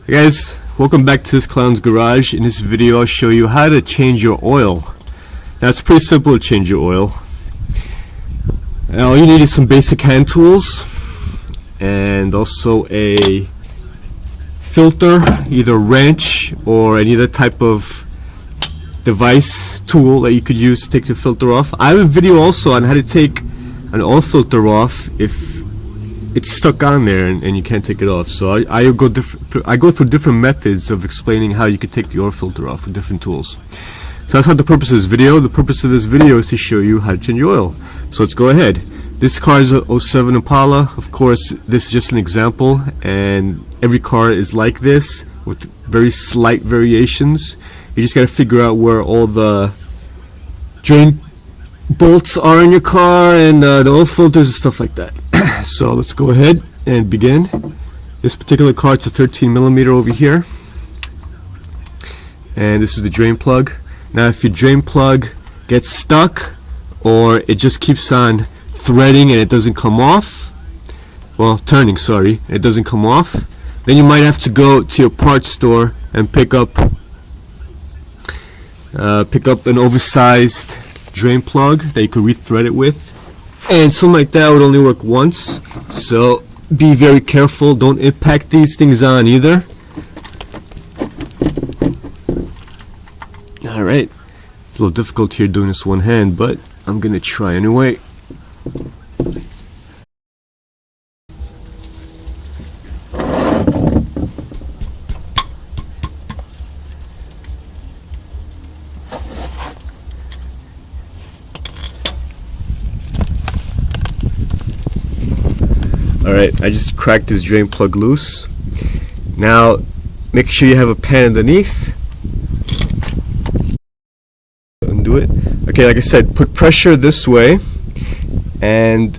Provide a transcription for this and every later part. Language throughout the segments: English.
Hey guys, welcome back to this clown's garage. In this video I'll show you how to change your oil. Now it's pretty simple to change your oil. Now all you need is some basic hand tools and also a filter, either wrench or any other type of device tool that you could use to take the filter off. I have a video also on how to take an oil filter off if it's stuck on there and you can't take it off. So I go through different methods of explaining how you can take the oil filter off with different tools. So that's not the purpose of this video. The purpose of this video is to show you how to change your oil. So let's go ahead. This car is a 07 Impala. Of course, this is just an example, and every car is like this with very slight variations. You just got to figure out where all the drain bolts are in your car and the oil filters and stuff like that. So let's go ahead and begin. This particular car, it's a 13mm over here, and this is the drain plug. Now if your drain plug gets stuck or it just keeps on threading and it doesn't come off, well, turning, sorry, it doesn't come off, then you might have to go to your parts store and pick up an oversized drain plug that you could rethread it with. And something like that would only work once, so be very careful. Don't impact these things on either. Alright, it's a little difficult here doing this one hand, but I'm gonna try anyway. Alright, I just cracked this drain plug loose. Now, make sure you have a pan underneath. Undo it. Okay, like I said, put pressure this way, and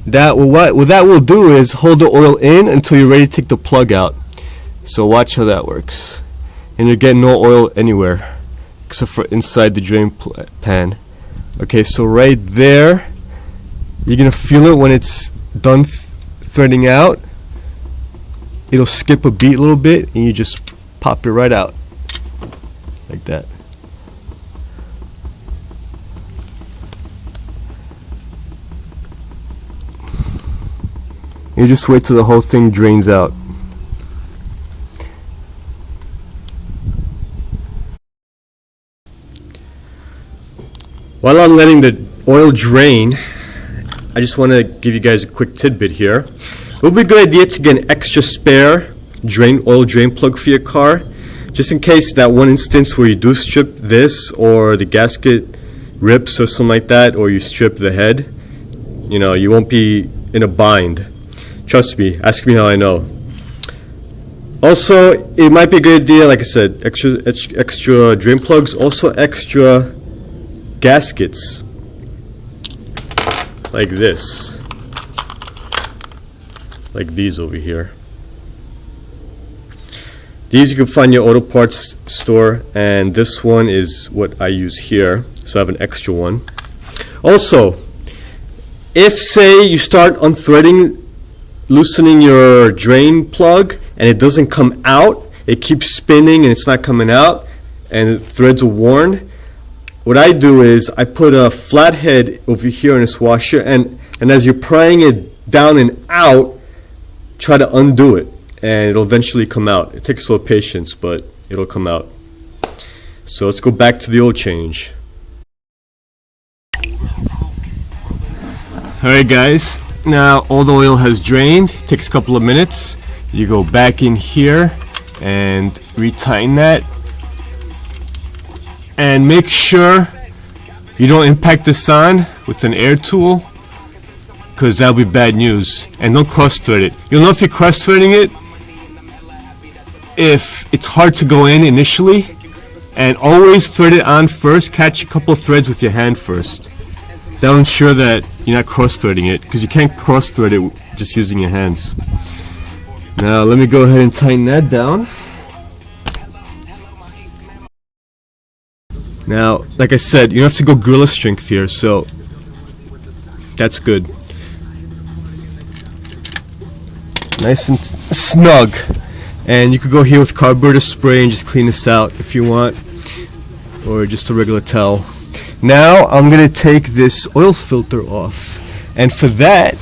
that will do is hold the oil in until you're ready to take the plug out. So watch how that works. And you're getting no oil anywhere except for inside the drain pan. Okay, so right there, you're gonna feel it when it's done threading out. It'll skip a beat a little bit, and you just pop it right out like that. You just wait till the whole thing drains out. While I'm letting the oil drain, I just want to give you guys a quick tidbit here. It would be a good idea to get an extra spare oil drain plug for your car, just in case that one instance where you do strip this, or the gasket rips or something like that, or you strip the head. You know, you won't be in a bind. Trust me, ask me how I know. Also, it might be a good idea, like I said, extra drain plugs, also extra gaskets. Like this, like these over here. These you can find in your auto parts store, and this one is what I use here, so I have an extra one. Also, if say you start unthreading, loosening your drain plug and it doesn't come out, it keeps spinning and it's not coming out and the threads are worn, what I do is I put a flathead over here in this washer, and as you're prying it down and out, try to undo it, and it'll eventually come out. It takes a little patience, but it'll come out. So let's go back to the oil change. Alright guys, now all the oil has drained. It takes a couple of minutes. You go back in here and retighten that. And make sure you don't impact this on with an air tool, because that'll be bad news. And don't cross thread it. You'll know if you're cross threading it if it's hard to go in initially, and always thread it on first. Catch a couple of threads with your hand first. That'll ensure that you're not cross threading it, because you can't cross thread it just using your hands. Now let me go ahead and tighten that down. Now, like I said, you don't have to go gorilla strength here, so that's good. nice and snug. And you could go here with carburetor spray and just clean this out if you want, or just a regular towel. Now I'm gonna take this oil filter off, and for that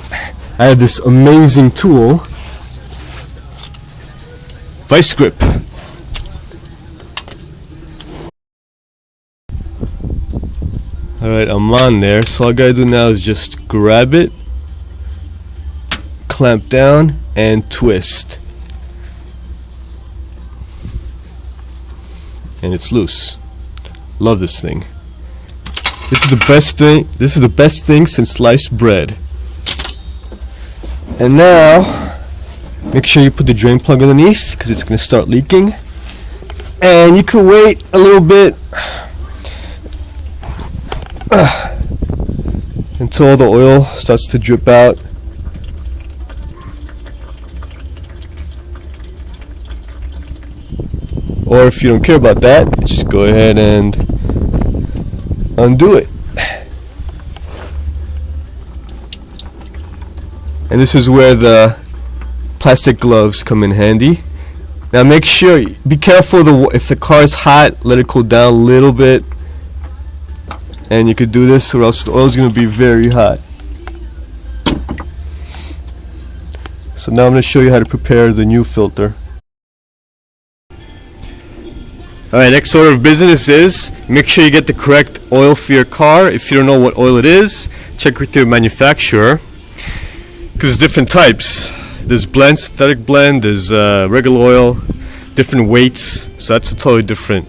I have this amazing tool, vice grip. Alright, I'm on there, so all I gotta do now is just grab it, clamp down, and twist. And it's loose. Love this thing. This is the best thing. This is the best thing since sliced bread. And now, make sure you put the drain plug underneath because it's gonna start leaking. And you can wait a little bit until all the oil starts to drip out. Or if you don't care about that, just go ahead and undo it. And this is where the plastic gloves come in handy. Now make sure, be careful if the car is hot, let it cool down a little bit. And you could do this or else the oil is going to be very hot. So now I'm going to show you how to prepare the new filter. Alright, next order of business is make sure you get the correct oil for your car. If you don't know what oil it is, check with your manufacturer, because there's different types. There's blend, synthetic blend, there's regular oil, different weights, so that's a totally different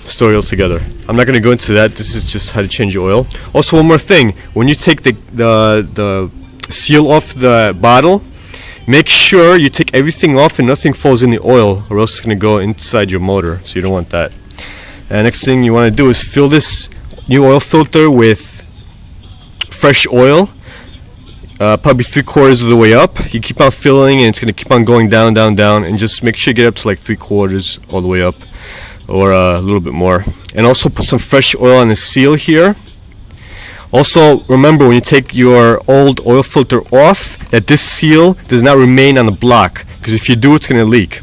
story altogether. I'm not going to go into that. This is just how to change your oil. Also, one more thing, when you take the seal off the bottle, make sure you take everything off and nothing falls in the oil, or else it's going to go inside your motor, so you don't want that. And next thing you want to do is fill this new oil filter with fresh oil, probably 3/4 of the way up. You keep on filling and it's going to keep on going down, down, down, and just make sure you get up to like 3/4 all the way up, or a little bit more. And also put some fresh oil on the seal here. Also, remember when you take your old oil filter off that this seal does not remain on the block, because if you do, it's going to leak.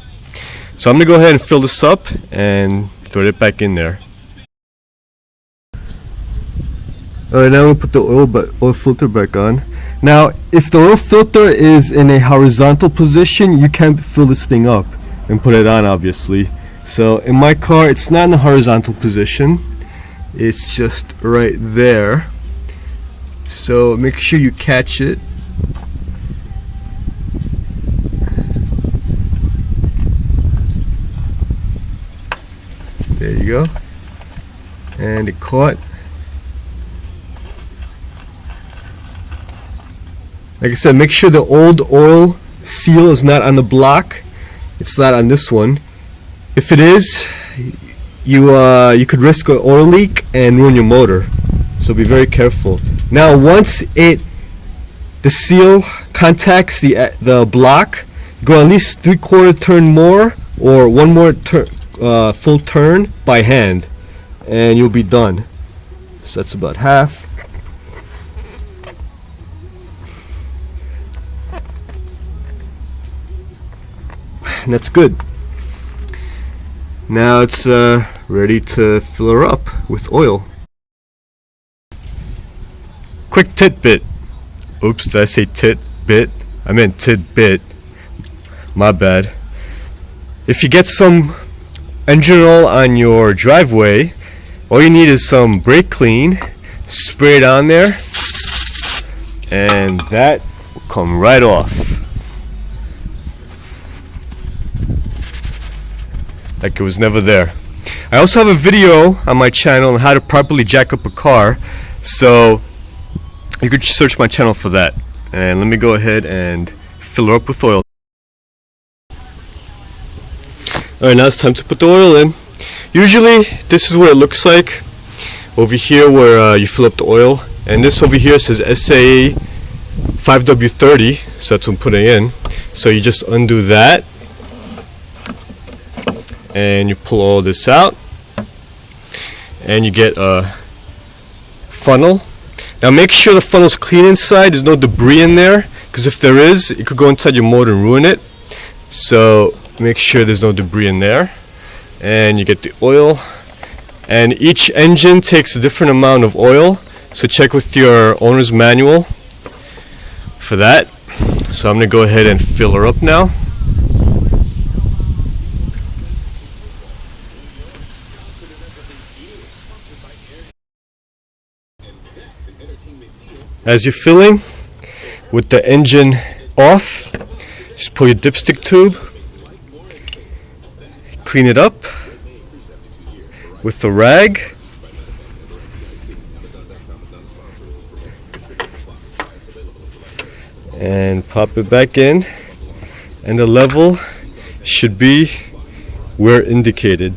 So I'm going to go ahead and fill this up and throw it back in there. Alright, now I'm going to put the oil filter back on. Now, if the oil filter is in a horizontal position, you can't fill this thing up and put it on, obviously. So in my car, it's not in a horizontal position. It's just right there. So make sure you catch it. There you go. And it caught. Like I said, make sure the old oil seal is not on the block. It's not on this one. If it is, you could risk an oil leak and ruin your motor. So be very careful. Now, once the seal contacts the block, go at least 3/4 turn more, or one more full turn by hand, and you'll be done. So that's about half. And that's good. Now it's ready to fill her up with oil. Quick tidbit. Oops, did I say tidbit? I meant tidbit. My bad. If you get some engine oil on your driveway, all you need is some brake clean. Spray it on there, and that will come right off. Like it was never there. I also have a video on my channel on how to properly jack up a car, so you could search my channel for that. And let me go ahead and fill her up with oil. Alright, now it's time to put the oil in. Usually this is what it looks like over here, where you fill up the oil, and this over here says SAE 5W30, so that's what I'm putting in. So you just undo that and you pull all this out, and you get a funnel. Now make sure the funnel's clean inside, there's no debris in there, because if there is, it could go inside your motor and ruin it. So make sure there's no debris in there. And you get the oil. And each engine takes a different amount of oil, so check with your owner's manual for that. So I'm going to go ahead and fill her up now. As you're filling, with the engine off, just pull your dipstick tube, clean it up with the rag, and pop it back in, and the level should be where indicated.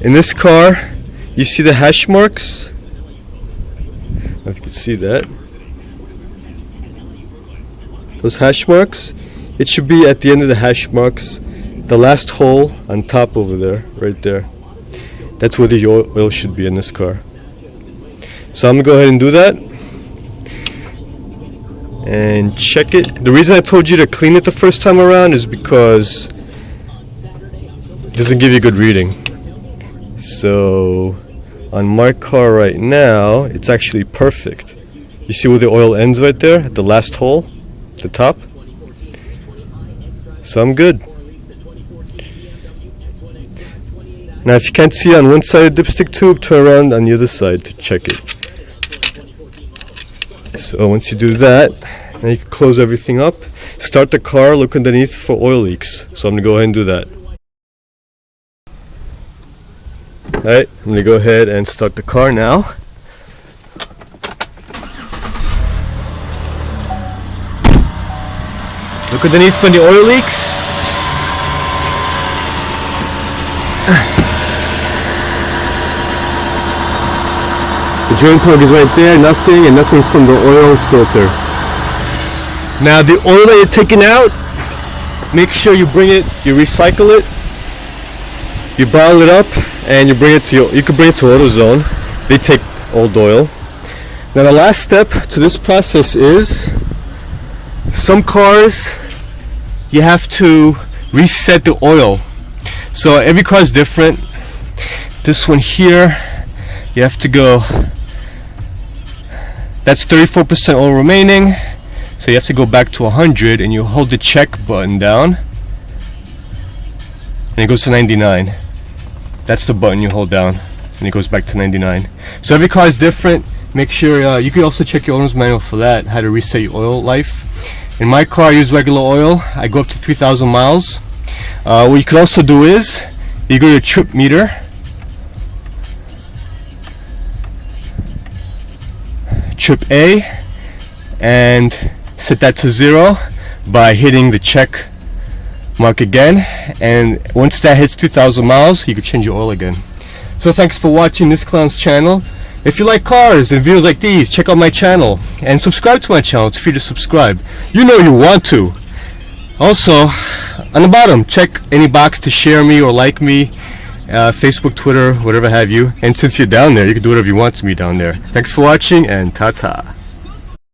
In this car, you see the hash marks? I don't know if you can see that. Those hash marks, it should be at the end of the hash marks, the last hole on top over there, right there. That's where the oil should be in this car. So I'm gonna go ahead and do that and check it. The reason I told you to clean it the first time around is because it doesn't give you a good reading. So on my car right now, it's actually perfect. You see where the oil ends right there at the last hole, the top? So I'm good. Now if you can't see on one side of the dipstick tube, turn around on the other side to check it. So once you do that, then you can close everything up, start the car, look underneath for oil leaks. So I'm going to go ahead and do that. Alright, I'm going to go ahead and start the car now. Look underneath for the oil leaks. The drain plug is right there, nothing, and nothing from the oil filter. Now the oil that you're taking out, make sure you bring it, you recycle it, you bottle it up, and you bring it to you can bring it to AutoZone. They take old oil. Now the last step to this process is, some cars you have to reset the oil. So every car is different. This one here, you have to go, that's 34% oil remaining, so you have to go back to 100 and you hold the check button down and it goes to 99. That's the button you hold down and it goes back to 99. So every car is different. Make sure you can also check your owner's manual for that, how to reset your oil life. In my car I use regular oil. I go up to 3,000 miles. What you can also do is you go to your trip meter, trip A, and set that to 0 by hitting the check mark again, and once that hits 2,000 miles you can change your oil again. So thanks for watching this clown's channel. If you like cars and videos like these, check out my channel and subscribe to my channel. It's free to subscribe. You know you want to. Also, on the bottom, check any box to share me or like me, Facebook, Twitter, whatever have you. And since you're down there, you can do whatever you want to me down there. Thanks for watching, and ta-ta.